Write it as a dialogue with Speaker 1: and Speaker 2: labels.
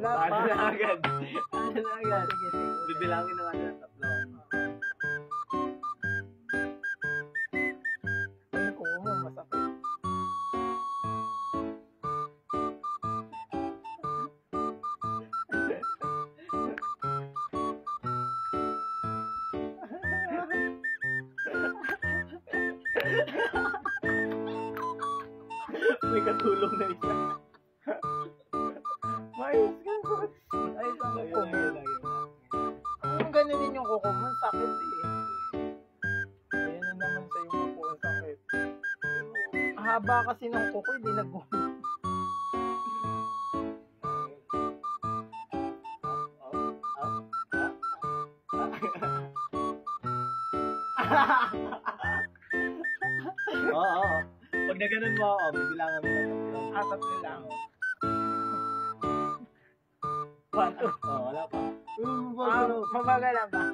Speaker 1: Wala pa.
Speaker 2: Ano na agad? Ano na agad?
Speaker 1: Sige, sige.
Speaker 2: Bibilangin na agad. Tatlo.
Speaker 1: Ay, kuha mo, masakit.
Speaker 2: May katulong na isa.
Speaker 1: Mayos ka, Coach. Ay, ang kuko mo. Kung ganunin yung kuko mo, sakit eh. Ayan na naman sa yung kuko, ang sakit. Haba kasi ng kuko, hindi nag-gumo.
Speaker 2: Oo. Pag na ganun mo ako, bibilangan mo na tatlo.
Speaker 1: Tatlo lang.
Speaker 2: 1, 2. Oh, wala pa.
Speaker 1: Mabagal lang ba?